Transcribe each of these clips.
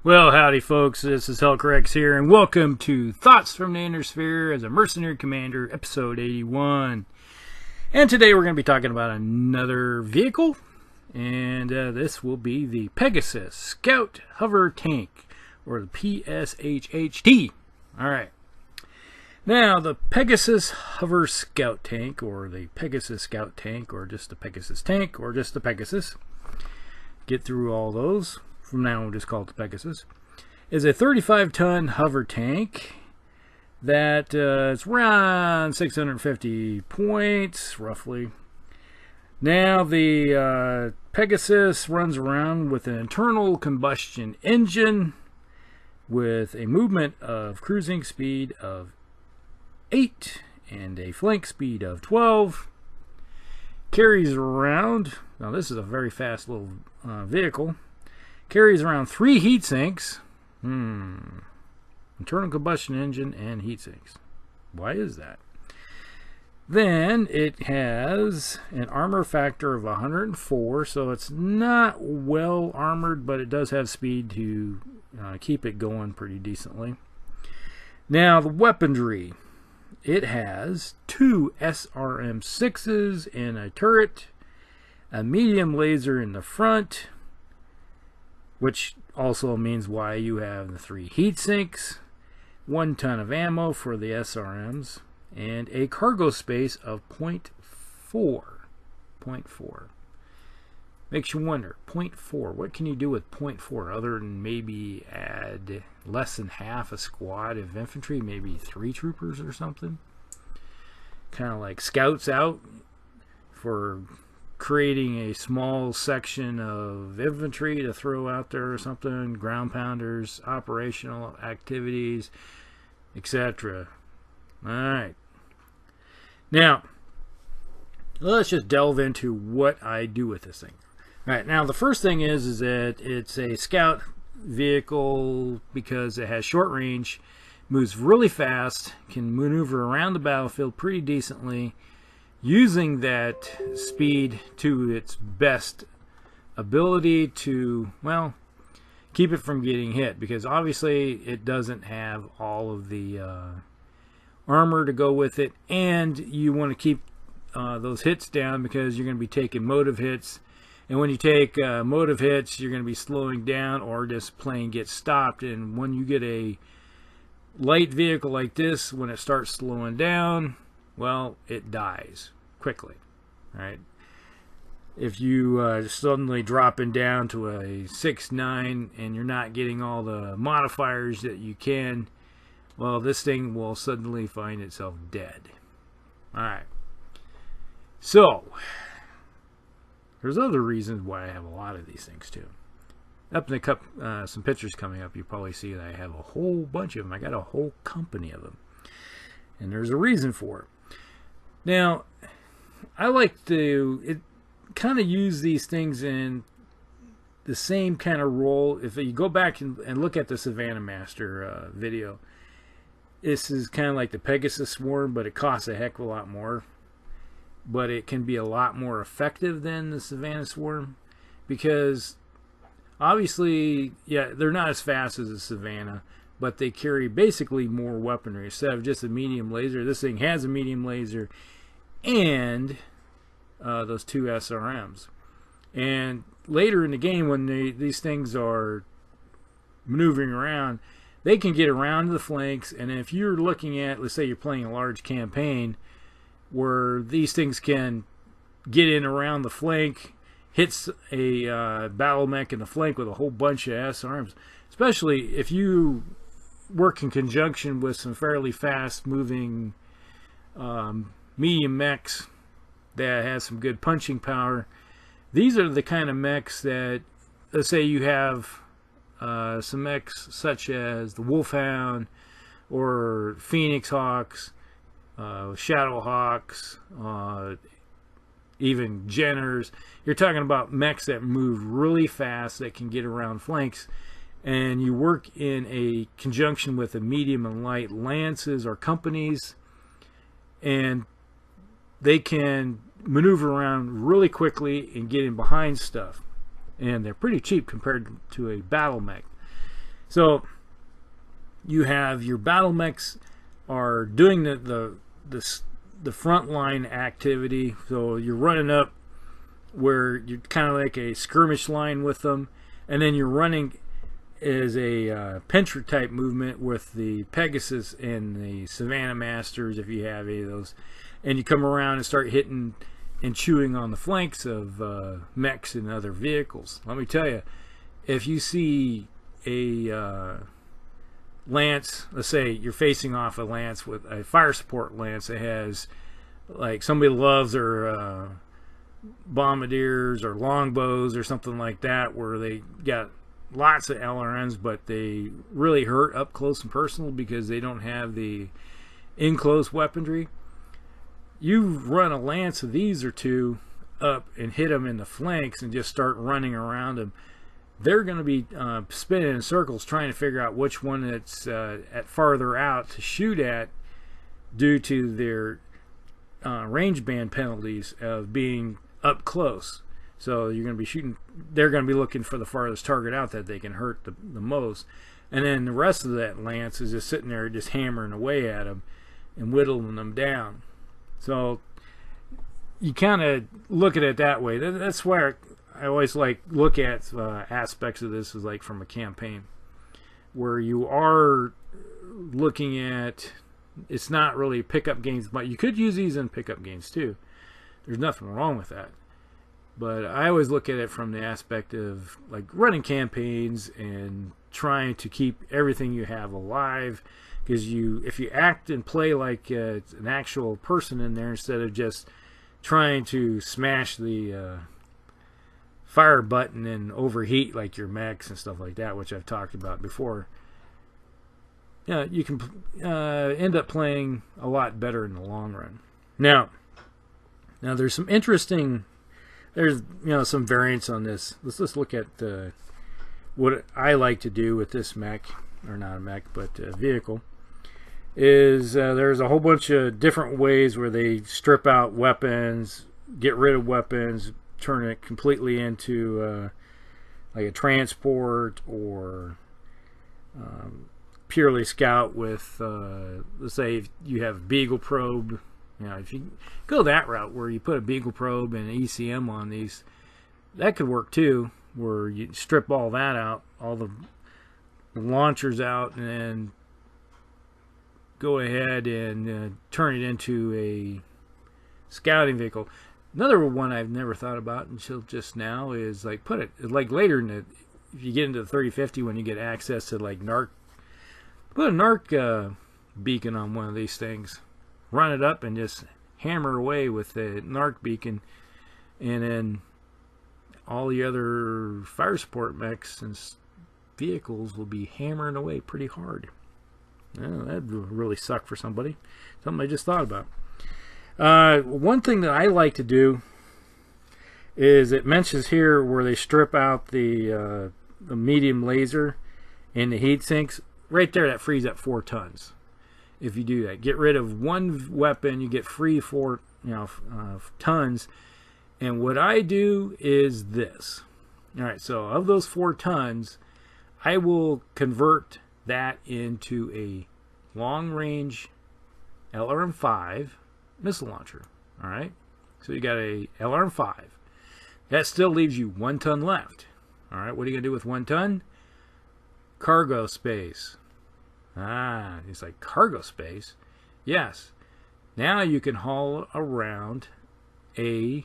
Well, howdy folks, this is Hellcorrex here, and welcome to Thoughts from the Inner Sphere as a Mercenary Commander, episode 81. And today we're going to be talking about another vehicle, and this will be the Pegasus Scout Hover Tank, or the PSHHT. Alright. Now, the Pegasus Hover Scout Tank, or the Pegasus Scout Tank, or just the Pegasus Tank, or just the Pegasus, get through all those. From now on, we'll just call it the Pegasus, is a 35-ton hover tank that is around 650 points, roughly. Now, the Pegasus runs around with an internal combustion engine with a movement of cruising speed of 8 and a flank speed of 12. Carries around, now this is a very fast little vehicle, carries around 3 heat sinks. Internal combustion engine and heat sinks. Why is that? Then it has an armor factor of 104, so it's not well armored, but it does have speed to keep it going pretty decently. Now, the weaponry. It has 2 SRM-6s in a turret, a medium laser in the front, which also means why you have the 3 heat sinks, 1 ton of ammo for the SRMs, and a cargo space of 0.4. 0.4. Makes you wonder, 0.4, what can you do with 0.4 other than maybe add less than half a squad of infantry, maybe 3 troopers or something? Kind of like scouts out for creating a small section of infantry to throw out there or something, ground pounders, operational activities, etc. Alright. Now, let's just delve into what I do with this thing. Alright, now the first thing is that it's a scout vehicle because it has short range, moves really fast, can maneuver around the battlefield pretty decently, using that speed to its best ability to, well, keep it from getting hit, because obviously it doesn't have all of the armor to go with it, and you want to keep those hits down because you're going to be taking motive hits, and when you take motive hits you're going to be slowing down or just plain get stopped. And when you get a light vehicle like this, when it starts slowing down, well, it dies quickly. Right? If you suddenly dropping down to a 6.9 and you're not getting all the modifiers that you can, well, this thing will suddenly find itself dead. Alright. So, there's other reasons why I have a lot of these things too. Up in the cup, some pictures coming up, you probably see that I have a whole bunch of them. I got a whole company of them. And there's a reason for it. Now, I like to kind of use these things in the same kind of role. If you go back and look at the Savannah Master video, this is kind of like the Pegasus Swarm, but it costs a heck of a lot more. But it can be a lot more effective than the Savannah Swarm, because obviously, yeah, they're not as fast as the Savannah, but they carry basically more weaponry. Instead of just a medium laser, this thing has a medium laser and those 2 SRMs. And later in the game, when these things are maneuvering around, they can get around the flanks. And if you're looking at, let's say you're playing a large campaign where these things can get in around the flank, hits a battle mech in the flank with a whole bunch of SRMs, especially if you work in conjunction with some fairly fast moving medium mechs that has some good punching power. These are the kind of mechs that, let's say you have some mechs such as the Wolfhound or Phoenix Hawks, Shadow Hawks, even Jenners. You're talking about mechs that move really fast, that can get around flanks, and you work in a conjunction with a medium and light lances or companies, and they can maneuver around really quickly and get in behind stuff. And they're pretty cheap compared to a battle mech. So you have your battle mechs are doing the frontline activity. So you're running up where you're kind of like a skirmish line with them, and then you're running as a pincher type movement with the Pegasus and the Savannah Masters, if you have any of those, and you come around and start hitting and chewing on the flanks of mechs and other vehicles. Let me tell you, if you see a lance, let's say you're facing off a lance with a fire support lance that has, like, somebody loves their bombardiers or longbows or something like that, where they got lots of LRMs, but they really hurt up close and personal because they don't have the in-close weaponry. You run a lance of these or two up and hit them in the flanks and just start running around them. They're going to be spinning in circles trying to figure out which one that's at farther out to shoot at, due to their range band penalties of being up close. So you're going to be shooting, they're going to be looking for the farthest target out that they can hurt the most. And then the rest of that lance is just sitting there just hammering away at them and whittling them down. So you kind of look at it that way. That's where I always like look at aspects of this as like from a campaign, where you are looking at, it's not really pickup games, but you could use these in pickup games too. There's nothing wrong with that. But I always look at it from the aspect of like running campaigns and trying to keep everything you have alive. Because if you act and play like an actual person in there, instead of just trying to smash the fire button and overheat like your mechs and stuff like that, which I've talked about before, you can end up playing a lot better in the long run. Now there's some interesting, there's some variants on this. Let's just look at what I like to do with this mech, or not a mech, but a vehicle. Is there's a whole bunch of different ways where they strip out weapons, get rid of weapons, turn it completely into like a transport, or purely scout with, let's say if you have a Beagle probe. If you go that route where you put a Beagle probe and an ECM on these, that could work too, where you strip all that out, all the launchers out, and then go ahead and turn it into a scouting vehicle. Another one I've never thought about until just now is like put it like later in the, if you get into the 3050, when you get access to like NARC, put a NARC beacon on one of these things, run it up and just hammer away with the NARC beacon, and then all the other fire support mechs and vehicles will be hammering away pretty hard. That'd really suck for somebody. Something I just thought about. One thing that I like to do is, it mentions here where they strip out the medium laser and the heat sinks. Right there, that frees up 4 tons. If you do that, get rid of one weapon, you get free 4 tons. And what I do is this. All right, so of those 4 tons, I will convert that into a long-range LRM-5 missile launcher. All right, so you got a LRM-5. That still leaves you 1 ton left. All right, what are you gonna do with 1 ton? Cargo space. It's like cargo space. Yes. Now you can haul around a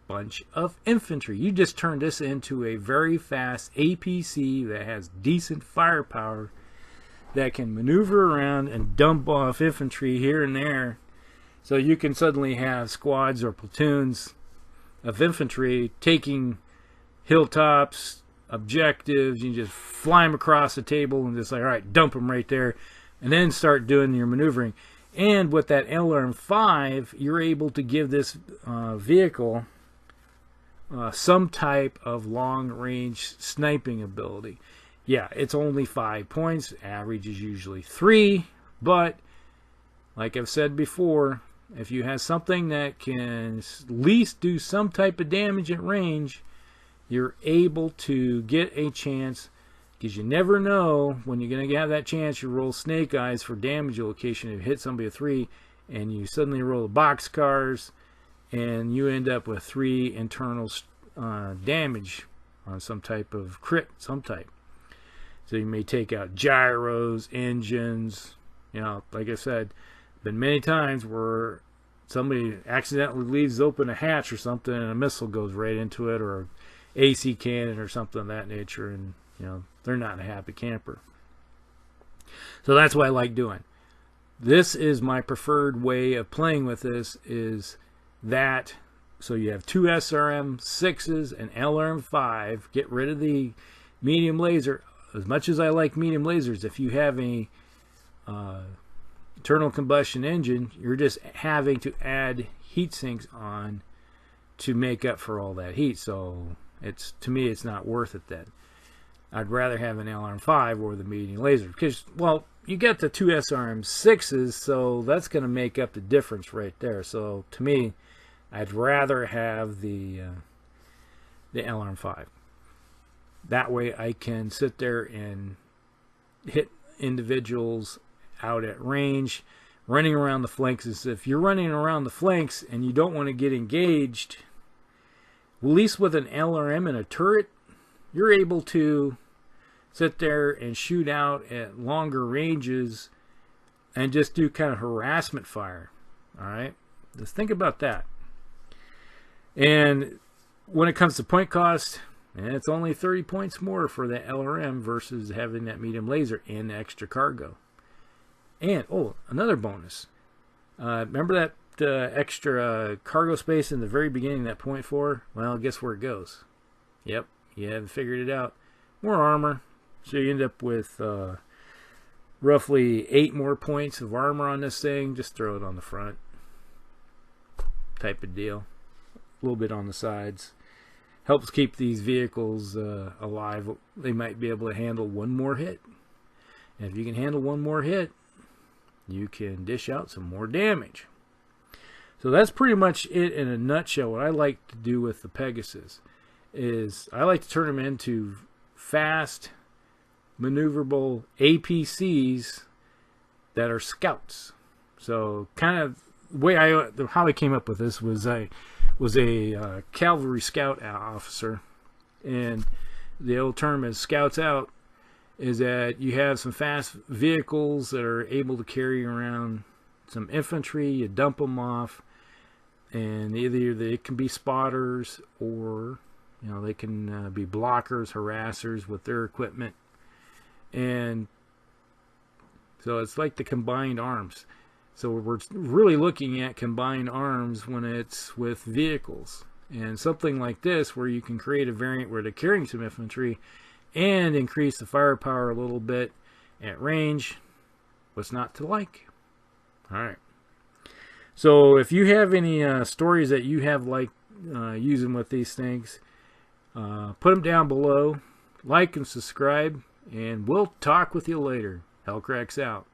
bunch of infantry. You just turned this into a very fast APC that has decent firepower, that can maneuver around and dump off infantry here and there. So you can suddenly have squads or platoons of infantry taking hilltops, objectives. You just fly them across the table and just like, all right, dump them right there, and then start doing your maneuvering. And with that LRM-5, you're able to give this vehicle some type of long-range sniping ability. Yeah, it's only 5 points. Average is usually 3. But, like I've said before, if you have something that can at least do some type of damage at range, you're able to get a chance Because you never know when you're going to have that chance. You roll snake eyes for damage location. If you hit somebody with 3 and you suddenly roll the boxcars and you end up with 3 internal damage on some type of crit, some type. So you may take out gyros, engines. You know, like I said, been many times where somebody accidentally leaves open a hatch or something and a missile goes right into it, or AC cannon or something of that nature, and you know, they're not a happy camper. So that's what I like doing. This is my preferred way of playing with this, is that so you have 2 SRM 6s and LRM 5. Get rid of the medium laser. As much as I like medium lasers, if you have a internal combustion engine, you're just having to add heat sinks on to make up for all that heat. So it's, to me, it's not worth it then. I'd rather have an LRM5 or the medium laser, because, well, you get the 2 SRM6s, so that's going to make up the difference right there. So to me, I'd rather have the LRM5. That way I can sit there and hit individuals out at range, running around the flanks. If you're running around the flanks and you don't want to get engaged, at least with an LRM and a turret, you're able to sit there and shoot out at longer ranges and just do kind of harassment fire. All right, just think about that. And when it comes to point cost, it's only 30 points more for the LRM versus having that medium laser and the extra cargo. And oh, another bonus. Remember that extra cargo space in the very beginning, that 0.4? Well, guess where it goes? Yep, you haven't figured it out. More armor. So you end up with roughly 8 more points of armor on this thing. Just throw it on the front. Type of deal. A little bit on the sides. Helps keep these vehicles alive. They might be able to handle one more hit. And if you can handle one more hit, you can dish out some more damage. So that's pretty much it in a nutshell. What I like to do with the Pegasus is I like to turn them into fast, maneuverable APCs that are scouts. So kind of the way how I came up with this was I was a cavalry scout officer, and the old term is scouts out, is that you have some fast vehicles that are able to carry around some infantry. You dump them off, and either they can be spotters, or you know, they can be blockers, harassers with their equipment. And so it's like the combined arms. So we're really looking at combined arms when it's with vehicles. And something like this, where you can create a variant where they're carrying some infantry and increase the firepower a little bit at range, what's not to like? Alright. So if you have any stories that you have like using with these things, put them down below. Like and subscribe, and we'll talk with you later. Hellcracks out.